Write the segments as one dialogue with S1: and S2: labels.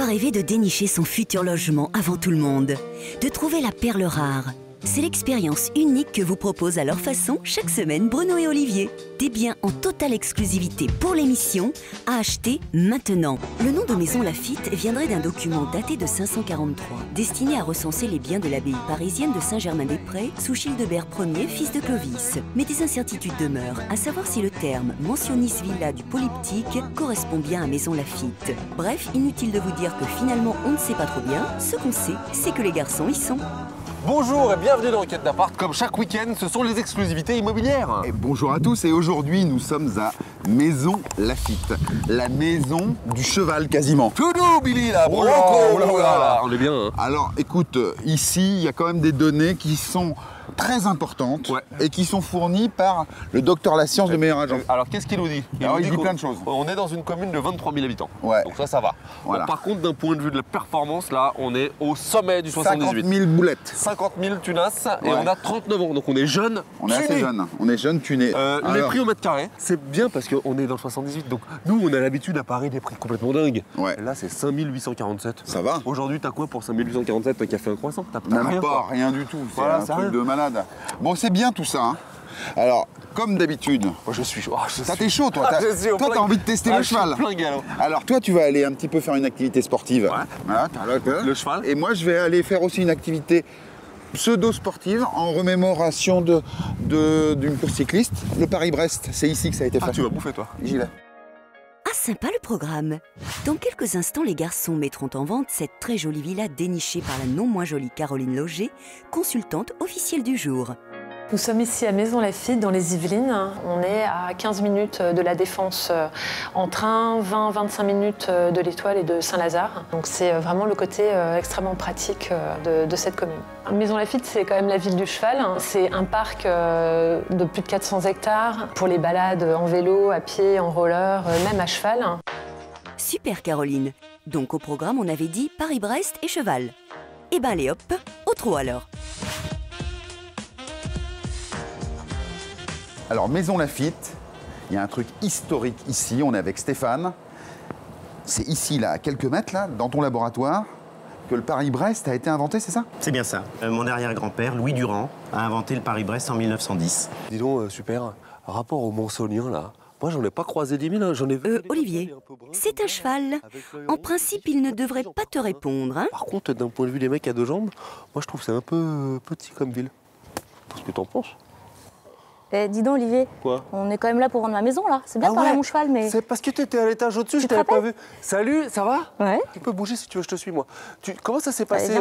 S1: rêvé de dénicher son futur logement avant tout le monde, de trouver la perle rare. C'est l'expérience unique que vous proposent à leur façon chaque semaine Bruno et Olivier. Des biens en totale exclusivité pour l'émission à acheter maintenant. Le nom de Maison Laffitte viendrait d'un document daté de 543, destiné à recenser les biens de l'abbaye parisienne de Saint-Germain-des-Prés sous Childebert Ier, fils de Clovis. Mais des incertitudes demeurent, à savoir si le terme mentionnis villa du polyptyque correspond bien à Maison Laffitte. Bref, inutile de vous dire que finalement on ne sait pas trop bien. Ce qu'on sait, c'est que les garçons y sont.
S2: Bonjour et bienvenue dans Enquête d'appart. Comme chaque week-end, ce sont les exclusivités immobilières.
S3: Et bonjour à tous et aujourd'hui nous sommes à Maison Laffitte, la maison du cheval quasiment.
S2: Tout doux, Billy, là,
S3: Oh là, oh là, oh là.
S2: On est bien, hein.
S3: Alors écoute, ici il y a quand même des données qui sont très importantes et qui sont fournies par le docteur La Science de Meilleur Agent.
S2: Alors qu'est-ce qu'il nous dit?
S3: Il dit plein de choses.
S2: On est dans une commune de 23 000 habitants.
S3: Ouais.
S2: Donc ça va.
S3: Voilà.
S2: Bon, par contre, d'un point de vue de la performance, là, on est au sommet du 78.
S3: 50 000 boulettes.
S2: 50 000 tunas et on a 39 ans, donc on est jeune.
S3: On est assez jeune, on est jeune tuné.
S2: Les prix au mètre carré, c'est bien parce qu'on est dans le 78, donc nous on a l'habitude à Paris des prix complètement dingues.
S3: Ouais.
S2: Et là c'est 5 847.
S3: Ça va.
S2: Aujourd'hui t'as quoi pour 5 847? Un café, un croissant? T'as
S3: Même pas, rien du tout, c'est
S2: Voilà,
S3: un
S2: c'est
S3: truc
S2: rien.
S3: de malade. Bon, c'est bien tout ça, hein. Alors, comme d'habitude,
S2: Moi je suis chaud.
S3: ça t'es chaud toi, t'as envie de tester le cheval.
S2: Plein galop.
S3: Alors toi tu vas aller un petit peu faire une activité sportive.
S2: Ouais.
S3: Voilà,
S2: Le cheval.
S3: Et moi je vais aller faire aussi une activité pseudo-sportive en remémoration d'une course cycliste, le Paris-Brest. C'est ici que ça a été fait.
S2: Ah tu vas bouffer toi.
S3: J'y vais.
S1: Ah, sympa le programme. Dans quelques instants, les garçons mettront en vente cette très jolie villa dénichée par la non moins jolie Caroline Loger, consultante officielle du jour.
S4: Nous sommes ici à Maison Laffitte dans les Yvelines. On est à 15 minutes de la Défense en train, 20-25 minutes de l'Étoile et de Saint-Lazare. Donc c'est vraiment le côté extrêmement pratique de cette commune. Maison Laffitte, c'est quand même la ville du cheval. C'est un parc de plus de 400 hectares pour les balades en vélo, à pied, en roller, même à cheval.
S1: Super Caroline. Donc au programme, on avait dit Paris-Brest et cheval. Eh ben allez hop, au trot alors.
S3: Alors Maison Laffitte, il y a un truc historique ici, on est avec Stéphane. C'est ici, là, à quelques mètres, là, dans ton laboratoire, que le Paris-Brest a été inventé, c'est ça?
S5: C'est bien ça. Mon arrière-grand-père, Louis Durand, a inventé le Paris-Brest en 1910.
S2: Dis donc super, rapport au Mont-Saulien là, moi j'en ai pas croisé 10 000, hein. J'en ai vu.
S1: Olivier, c'est un cheval. En principe, il ne devrait pas te répondre, hein?
S2: Par contre, d'un point de vue des mecs à deux jambes, moi je trouve que c'est un peu petit comme ville. Qu'est-ce que t'en penses?
S6: Eh, dis donc, Olivier,
S2: Quoi?
S6: on est quand même là pour rendre ma maison, là. C'est bien de parler à mon cheval, mais...
S2: C'est parce que tu étais à l'étage au-dessus,
S6: Tu
S2: je
S6: te
S2: t'avais pas
S6: rappelles
S2: vu. Salut, ça va?
S6: Ouais.
S2: Tu peux bouger si tu veux, je te suis moi. Comment ça s'est passé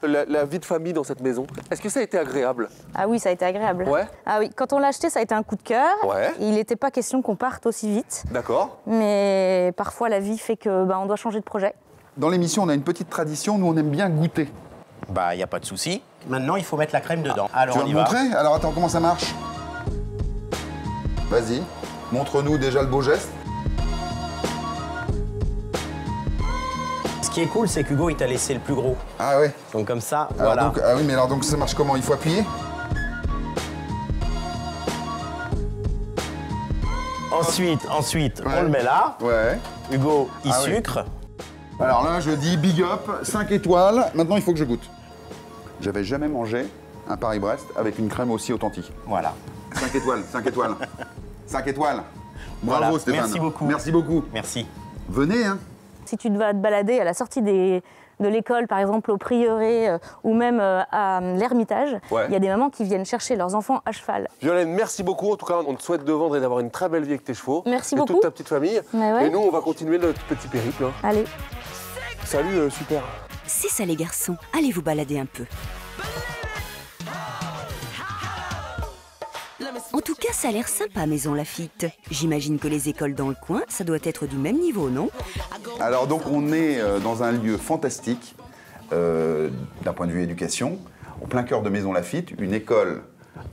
S6: Allez,
S2: la vie de famille dans cette maison? Est-ce que ça a été agréable?
S6: Ah oui, ça a été agréable.
S2: Ouais.
S6: Ah oui, quand on l'a acheté, ça a été un coup de cœur.
S2: Ouais.
S6: Il n'était pas question qu'on parte aussi vite.
S2: D'accord.
S6: Mais parfois, la vie fait que on doit changer de projet.
S3: Dans l'émission, on a une petite tradition, nous on aime bien goûter.
S5: Bah, y a pas de souci. Maintenant, il faut mettre la crème dedans. Alors,
S3: Tu vas
S5: on
S3: me
S5: y va.
S3: montrer? Alors attends, comment ça marche? Vas-y, montre-nous déjà le beau geste.
S5: Ce qui est cool, c'est qu'Hugo, il t'a laissé le plus gros.
S3: Ah ouais.
S5: Donc comme ça,
S3: Alors
S5: voilà.
S3: donc, ah oui, mais alors donc ça marche comment? Il faut appuyer?
S5: Ensuite,
S3: Ouais.
S5: on le met là.
S3: Ouais.
S5: Hugo, il
S3: Ah oui.
S5: sucre.
S3: Alors là, je dis big up, 5 étoiles. Maintenant, il faut que je goûte. J'avais jamais mangé un Paris-Brest avec une crème aussi authentique.
S5: Voilà.
S3: 5 étoiles, 5 étoiles. 5 étoiles. Bravo
S5: Voilà.
S3: Stéphane.
S5: Merci beaucoup.
S3: Merci beaucoup.
S5: Merci.
S3: Venez, hein.
S6: Si tu vas te balader à la sortie de l'école, par exemple au prieuré ou même à l'Ermitage,
S2: Ouais.
S6: il y a des mamans qui viennent chercher leurs enfants à cheval.
S2: Violaine, merci beaucoup. En tout cas, on te souhaite de vendre et d'avoir une très belle vie avec tes chevaux.
S6: Merci
S2: et
S6: beaucoup.
S2: toute ta petite famille.
S6: Mais ouais.
S2: Et nous, on va continuer notre petit périple. hein.
S6: Allez.
S2: Salut, super.
S1: C'est ça les garçons, allez vous balader un peu. En tout cas, ça a l'air sympa, Maison Laffitte. J'imagine que les écoles dans le coin, ça doit être du même niveau, non?
S3: Alors donc on est dans un lieu fantastique d'un point de vue éducation, au plein cœur de Maison Laffitte, une école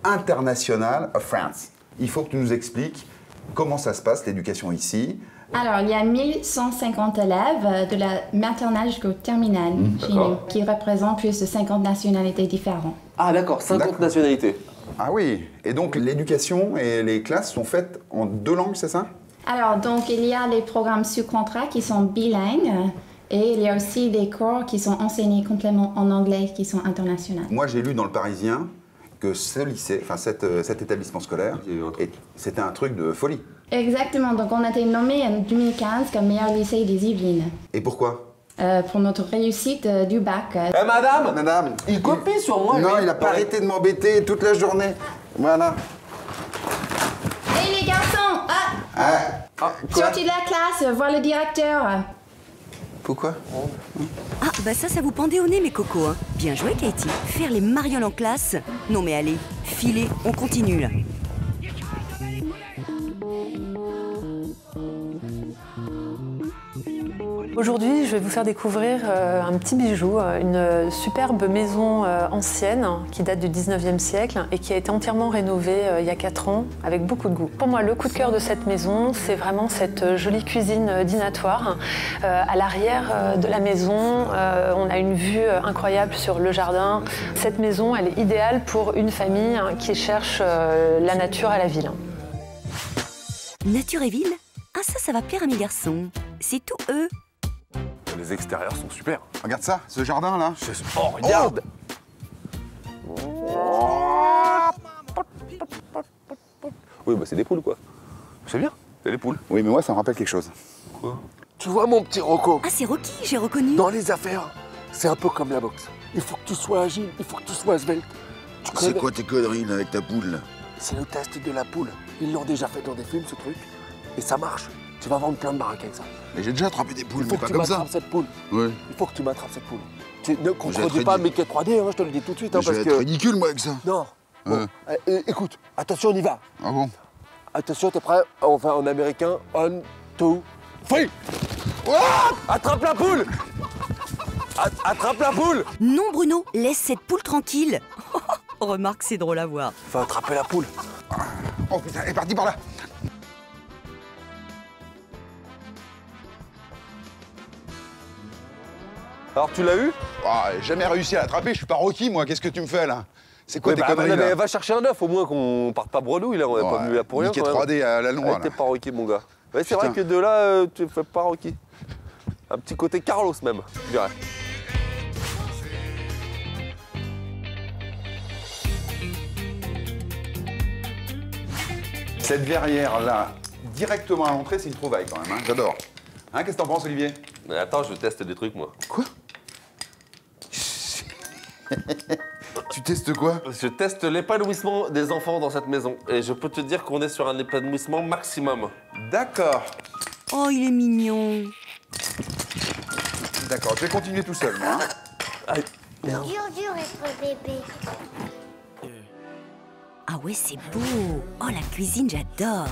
S3: internationale of France. Il faut que tu nous expliques comment ça se passe l'éducation ici.
S7: Alors, il y a 1150 élèves de la maternelle jusqu'au terminal chez nous, qui représentent plus de 50 nationalités différentes.
S2: Ah d'accord, 50
S3: D'accord.
S2: nationalités.
S3: Ah oui, et donc l'éducation et les classes sont faites en 2 langues, c'est ça?
S7: Alors, donc, il y a les programmes sous contrat qui sont bilingues, Et il y a aussi des cours qui sont enseignés complètement en anglais, qui sont internationaux.
S3: Moi, j'ai lu dans le Parisien que ce lycée, enfin cet établissement scolaire, c'était un truc de folie.
S7: Exactement, donc on a été nommé en 2015 comme meilleur lycée des Yvelines.
S3: Et pourquoi?
S7: Pour notre réussite du bac.
S2: Eh madame,
S3: Madame,
S2: il copie sur moi.
S3: non,
S2: lui.
S3: il a pas arrêté de m'embêter toute la journée. Voilà.
S7: Hé les garçons, sortez de la classe, voir le directeur.
S3: Pourquoi?
S1: Ah, bah ça vous pendait au nez, mes cocos. Hein. Bien joué, Katie. Faire les marioles en classe. Non, mais allez, filez, on continue là.
S4: Aujourd'hui, je vais vous faire découvrir un petit bijou, une superbe maison ancienne qui date du 19e siècle et qui a été entièrement rénovée il y a 4 ans avec beaucoup de goût. Pour moi, le coup de cœur de cette maison, c'est vraiment cette jolie cuisine dînatoire. À l'arrière de la maison, on a une vue incroyable sur le jardin. Cette maison, elle est idéale pour une famille qui cherche la nature à la ville.
S1: Nature et ville? Ah ça va plaire à mes garçons. C'est tout eux.
S2: Les extérieurs sont super.
S3: Regarde ça, ce jardin là.
S2: Oh, regarde. Oui, bah c'est des poules quoi. C'est bien, c'est des poules.
S3: Oui, mais moi, ça me rappelle quelque chose.
S2: Quoi? Tu vois mon petit Rocco?
S1: Ah c'est Rocky, j'ai reconnu.
S2: Dans les affaires, c'est un peu comme la boxe. Il faut que tu sois agile, il faut que tu sois svelte. Tu connais-
S3: C'est quoi tes conneries là avec ta poule là?
S2: C'est le test de la poule. Ils l'ont déjà fait dans des films, ce truc. Et ça marche. Tu vas vendre plein de baraques avec ça.
S3: Mais j'ai déjà attrapé des poules,
S2: Il faut
S3: mais
S2: que
S3: pas
S2: tu
S3: comme ça.
S2: m'attrapes cette poule.
S3: Ouais.
S2: Il faut que tu m'attrapes cette poule. Tu ne contredis
S3: très
S2: pas
S3: dit.
S2: Mickey 3D, hein, je te le dis tout de suite. Hein,
S3: Je vais
S2: parce
S3: être
S2: que...
S3: ridicule moi avec ça.
S2: Non. Bon. Écoute, attention, on y va.
S3: Ah bon?
S2: Attention, t'es prêt? On va en américain. 1, 2, 3. Attrape la poule! Attrape la poule!
S1: Non Bruno, laisse cette poule tranquille. Remarque, c'est drôle à voir.
S2: Va attraper la poule.
S3: Oh putain, elle est partie par là.
S2: Alors tu l'as eu?
S3: Ah, j'ai jamais réussi à l'attraper, je suis pas Rocky moi, qu'est-ce que tu me fais là? C'est quoi tes conneries
S2: non, mais
S3: là?
S2: va chercher un œuf, au moins qu'on parte pas bredouille là, on n'est pas venu là pour rien.
S3: Mickey
S2: quand même.
S3: 3D à la noix
S2: T'es
S3: là.
S2: pas Rocky mon gars. Ouais, c'est
S3: Putain.
S2: vrai que de là, tu fais pas Rocky. Un petit côté Carlos même, je dirais.
S3: Cette verrière là, directement à l'entrée, c'est une trouvaille quand même, hein. J'adore. Hein, qu'est-ce que t'en penses Olivier?
S2: Mais attends, je teste des trucs moi.
S3: Quoi? Tu testes quoi?
S2: Je teste l'épanouissement des enfants dans cette maison. Et je peux te dire qu'on est sur un épanouissement maximum.
S3: D'accord.
S1: Oh, il est mignon.
S3: D'accord, je vais continuer tout seul moi. Hein.
S8: Dur être bébé.
S1: Ah ouais, c'est beau. Oh, la cuisine, j'adore.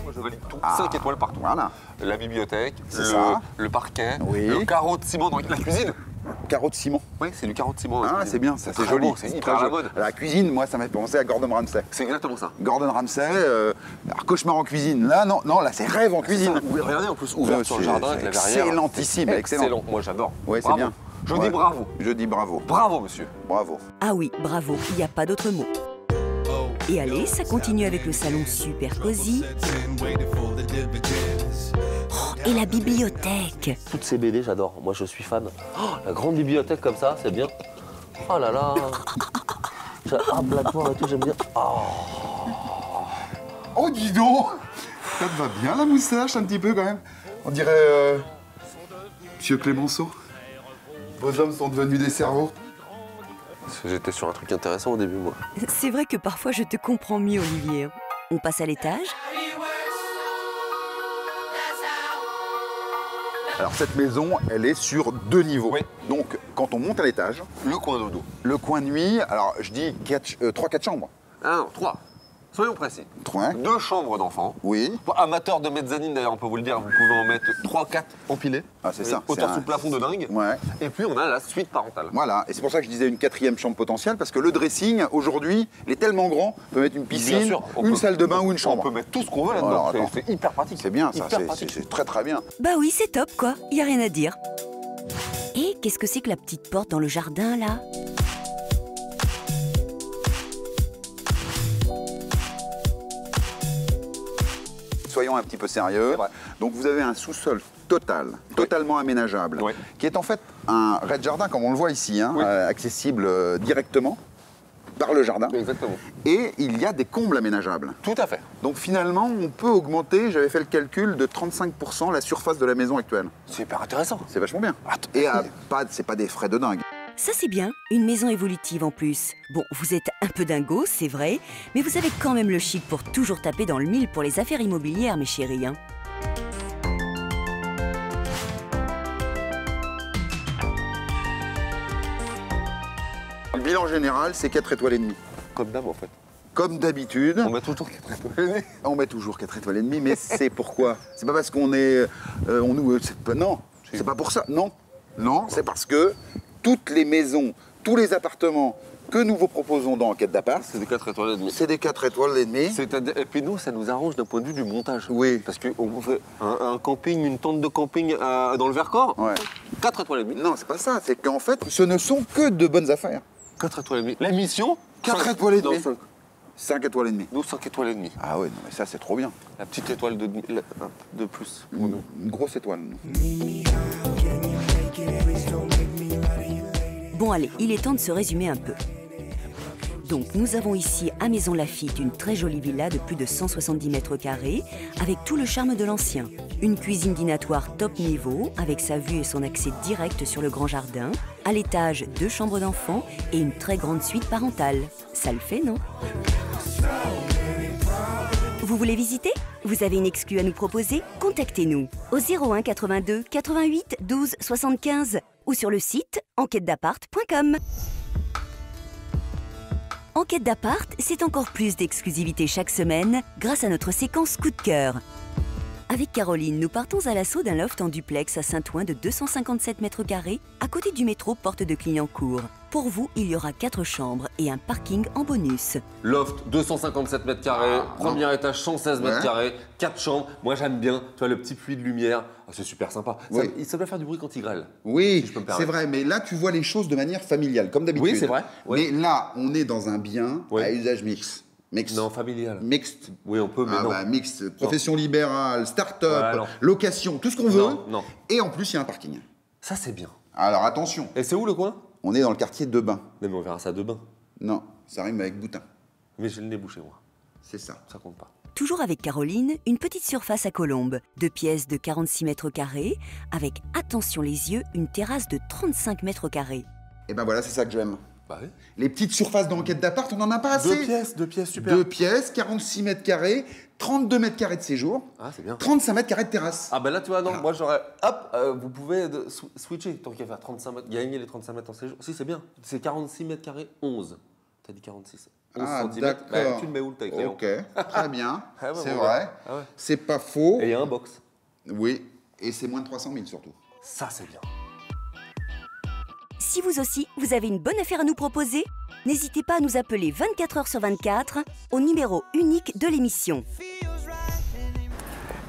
S2: Moi, je valide tout.
S3: Ah.
S2: 5 étoiles partout.
S3: Voilà.
S2: La bibliothèque,
S3: C'est ça.
S2: le parquet,
S3: Oui.
S2: le carreau de ciment dans la cuisine.
S3: Carreau de ciment.
S2: Oui, c'est du carreau de ciment. dans la
S3: Ah,
S2: cuisine.
S3: c'est bien, ça c'est
S2: très
S3: joli.
S2: beau, c'est
S3: très
S2: hyper à la
S3: joli.
S2: mode.
S3: La cuisine, moi, ça m'a fait penser à Gordon Ramsay.
S2: C'est exactement ça.
S3: Gordon Ramsay, alors, cauchemar en cuisine. Là, non, là, c'est rêve en cuisine.
S2: Oui, regardez, en plus, ouvert sur le
S3: C'est
S2: jardin avec la verrière.
S3: excellentissime, excellent.
S2: Excellent, moi j'adore.
S3: Ouais, c'est
S2: Bravo.
S3: bien.
S2: Je
S3: Ouais.
S2: dis bravo.
S3: Je dis bravo.
S2: Bravo, monsieur.
S3: Bravo.
S1: Ah oui, bravo, il n'y a pas d'autre mot. Et allez, ça continue avec le salon super cosy. Oh, et la bibliothèque.
S9: Toutes ces BD, j'adore. Moi, je suis fan. Oh, la grande bibliothèque comme ça, c'est bien. Oh là là. Ah, Blackmore et tout, j'aime bien.
S3: Oh, dis donc! Ça te va bien la moustache un petit peu quand même. On dirait Monsieur Clémenceau. Vos hommes sont devenus des cerveaux.
S2: Parce que j'étais sur un truc intéressant au début, moi.
S1: C'est vrai que parfois je te comprends mieux, Olivier. On passe à l'étage.
S3: Alors cette maison, elle est sur 2 niveaux.
S2: Oui.
S3: Donc quand on monte à l'étage,
S2: Le coin dodo.
S3: le coin nuit, alors je dis 3-4 chambres.
S2: Ah non, 3. Soyons précis.
S3: 3,
S2: 2 chambres d'enfants.
S3: oui.
S2: Pour amateurs de mezzanine, d'ailleurs, on peut vous le dire, vous pouvez en mettre 3-4 empilés.
S3: Ah, c'est ça,
S2: Hauteur
S3: c'est
S2: sous
S3: un-
S2: plafond de dingue.
S3: Ouais.
S2: Et puis on a la suite parentale.
S3: Voilà, et c'est pour ça que je disais une 4e chambre potentielle, parce que le dressing, aujourd'hui, il est tellement grand, on peut mettre une
S2: Bien
S3: piscine,
S2: sûr, on
S3: une
S2: peut-
S3: salle de bain ou une chambre.
S2: On peut mettre tout ce qu'on veut là-dedans.
S3: Alors,
S2: C'est-
S3: attends.
S2: c'est hyper pratique.
S3: C'est bien ça,
S2: Hyper pratique.
S3: c'est très très bien.
S1: Bah oui, c'est top, quoi. Y a rien à dire. Et qu'est-ce que c'est que la petite porte dans le jardin, là?
S3: soyons un petit peu sérieux. Donc vous avez un sous-sol totalement aménageable, qui est en fait un rez-de-jardin, comme on le voit ici, hein, accessible directement par le jardin.
S2: Exactement.
S3: Et il y a des combles aménageables.
S2: Tout à fait.
S3: Donc finalement, on peut augmenter, j'avais fait le calcul, de 35% la surface de la maison actuelle.
S2: C'est hyper intéressant.
S3: C'est vachement bien. Et c'est pas des frais de dingue.
S1: Ça c'est bien, une maison évolutive en plus. Bon, vous êtes un peu dingo, c'est vrai, mais vous avez quand même le chic pour toujours taper dans le mille pour les affaires immobilières, mes chéris. Hein.
S3: Le bilan général, c'est 4 étoiles et demie.
S2: Comme d'hab en fait.
S3: Comme d'habitude.
S2: On met toujours 4 étoiles et demie.
S3: On met toujours 4 étoiles et demie, mais c'est pourquoi? C'est pas parce qu'on est... non, c'est pas pour ça. Non, c'est parce que toutes les maisons, tous les appartements que nous vous proposons dans Enquête d'appart,
S2: c'est des 4 étoiles et demie.
S3: C'est des 4 étoiles et demie.
S2: Et puis nous, ça nous arrange d'un point de vue du montage.
S3: Oui.
S2: Parce qu'on fait un camping, une tente de camping dans le Vercors, 4 étoiles et demie.
S3: Non, c'est pas ça. C'est qu'en fait, ce ne sont que de bonnes affaires.
S2: 4 étoiles et demie. La mission,
S3: 4 étoiles et demie.
S2: 5
S3: étoiles et demie.
S2: Nous, 5 étoiles et demie.
S3: Ah ouais, non, mais ça, c'est trop bien.
S2: La petite étoile de plus.
S3: Une grosse étoile.
S1: Bon allez, il est temps de se résumer un peu. Donc nous avons ici à Maison Lafitte une très jolie villa de plus de 170 mètres carrés avec tout le charme de l'ancien. Une cuisine dînatoire top niveau avec sa vue et son accès direct sur le grand jardin. À l'étage, 2 chambres d'enfants et une très grande suite parentale. Ça le fait, non? Vous voulez visiter? Vous avez une exclue à nous proposer? Contactez-nous au 01 82 88 12 75 ou sur le site enquêtedappart.com. Enquête d'appart, c'est encore plus d'exclusivité chaque semaine grâce à notre séquence coup de cœur. Avec Caroline, nous partons à l'assaut d'un loft en duplex à Saint-Ouen de 257 mètres carrés à côté du métro Porte de Clignancourt. Pour vous, il y aura 4 chambres et un parking en bonus.
S2: Loft, 257 mètres carrés, premier étage, 116 mètres carrés, 4 chambres. Moi, j'aime bien, tu vois, le petit puits de lumière. C'est super sympa. Ça doit faire du bruit quand il grêle.
S3: Oui, si c'est vrai, mais là, tu vois les choses de manière familiale, comme d'habitude.
S2: Oui, c'est vrai.
S3: Mais là, on est dans un bien à usage mixte. Mixte.
S2: Non, familial.
S3: Mixte.
S2: Oui, on peut, mais non.
S3: Mixte. Profession libérale, start-up, location, tout ce qu'on veut.
S2: Non.
S3: Et en plus, il y a un parking.
S2: Ça, c'est bien.
S3: Alors, attention.
S2: Et c'est où le coin?
S3: On est dans le quartier de Bain.
S2: Mais on verra ça de Bain.
S3: Non, ça rime avec Boutin.
S2: Mais j'ai le nez bouché, moi.
S3: C'est ça.
S2: Ça compte pas.
S1: Toujours avec Caroline, une petite surface à Colombes. 2 pièces de 46 mètres carrés avec, attention les yeux, une terrasse de 35 mètres carrés.
S3: Et ben voilà, c'est ça que j'aime.
S2: Bah oui.
S3: Les petites surfaces d'enquête d'appart, on n'en a pas assez.
S2: 2 pièces, super.
S3: 2 pièces, 46 mètres carrés, 32 mètres carrés de séjour.
S2: Ah, c'est bien.
S3: 35 mètres carrés de terrasse.
S2: Ah, ben là, tu vois, non, moi j'aurais. Hop, vous pouvez switcher, tant qu'il y a 35 mètres, gagner les 35 mètres en séjour. Si, c'est bien. C'est 46 mètres carrés, 11. T'as dit 46. 11
S3: d'accord.
S2: Bah, tu le mets où le taille
S3: Ok, très bien. C'est
S2: bon,
S3: vrai.
S2: Ah ouais.
S3: C'est pas faux.
S2: Et il y a un box.
S3: Oui, et c'est moins de 300 000 surtout.
S2: Ça, c'est bien.
S1: Si vous aussi, vous avez une bonne affaire à nous proposer, n'hésitez pas à nous appeler 24 heures sur 24 au numéro unique de l'émission.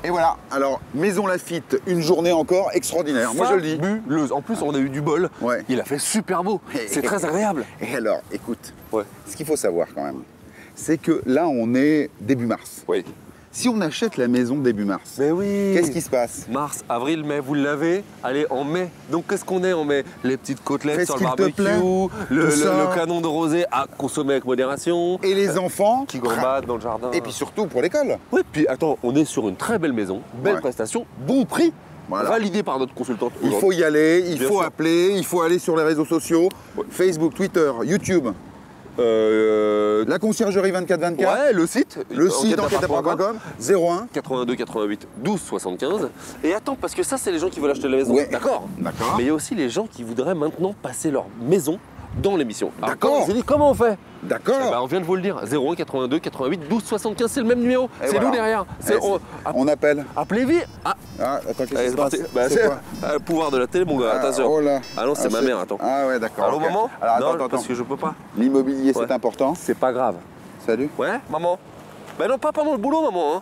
S3: Et voilà, alors Maison Lafitte, une journée encore extraordinaire, moi je le dis.
S2: Fabuleuse. En plus, on a eu du bol.
S3: Ouais.
S2: Il a fait super beau. C'est très agréable.
S3: Et alors, écoute,
S2: Ouais.
S3: ce qu'il faut savoir quand même, c'est que là on est début mars.
S2: Oui.
S3: Si on achète la maison début mars,
S2: Mais oui.
S3: qu'est-ce qui se passe?
S2: Mars, avril, mai, vous l'avez. Allez, en mai. Donc, qu'est-ce qu'on est en mai? Les petites côtelettes
S3: Fais
S2: sur
S3: ce
S2: le
S3: qu'il te
S2: barbecue,
S3: plaît.
S2: le canon de rosé à consommer avec modération.
S3: Et les enfants
S2: Qui gambadent dans le jardin.
S3: Et puis surtout pour l'école.
S2: Oui, puis attends, on est sur une très belle maison, belle prestation, bon prix,
S3: Voilà.
S2: validé par notre consultante.
S3: Il faut y aller, il
S2: Bien
S3: faut
S2: sûr.
S3: appeler, il faut aller sur les réseaux sociaux, Facebook, Twitter, YouTube, la conciergerie 2424,
S2: Ouais, le site.
S3: enquêtedappart.com, 01.
S2: 82 88 12 75. Et attends, parce que ça, c'est les gens qui veulent acheter la maison.
S3: Ouais.
S2: D'accord.
S3: D'accord.
S2: Mais il y a aussi les gens qui voudraient maintenant passer leur maison dans l'émission. Alors,
S3: D'accord.
S2: j'ai dit, comment on fait?
S3: D'accord.
S2: Eh ben, on vient de vous le dire. 01 82 88 12 75, c'est le même numéro.
S3: Et
S2: C'est
S3: voilà.
S2: nous derrière.
S3: Eh, on appelle.
S2: Appelez vite. Ah,
S3: Ah, attends, qu'est-ce
S2: allez,
S3: qui
S2: c'est
S3: se passe?
S2: parti. Bah,
S3: C'est quoi?
S2: le pouvoir de la télé, mon gars.
S3: Ah,
S2: Attention.
S3: oh là.
S2: Ah non, c'est ma mère, attends.
S3: Ah ouais, d'accord.
S2: Allô,
S3: ok.
S2: maman?
S3: Alors
S2: Non,
S3: attends,
S2: parce que je peux pas.
S3: L'immobilier,
S2: Ouais.
S3: c'est important.
S2: C'est pas grave.
S3: Salut.
S2: Ouais, maman? Ben non, pas pendant le boulot, maman. Hein.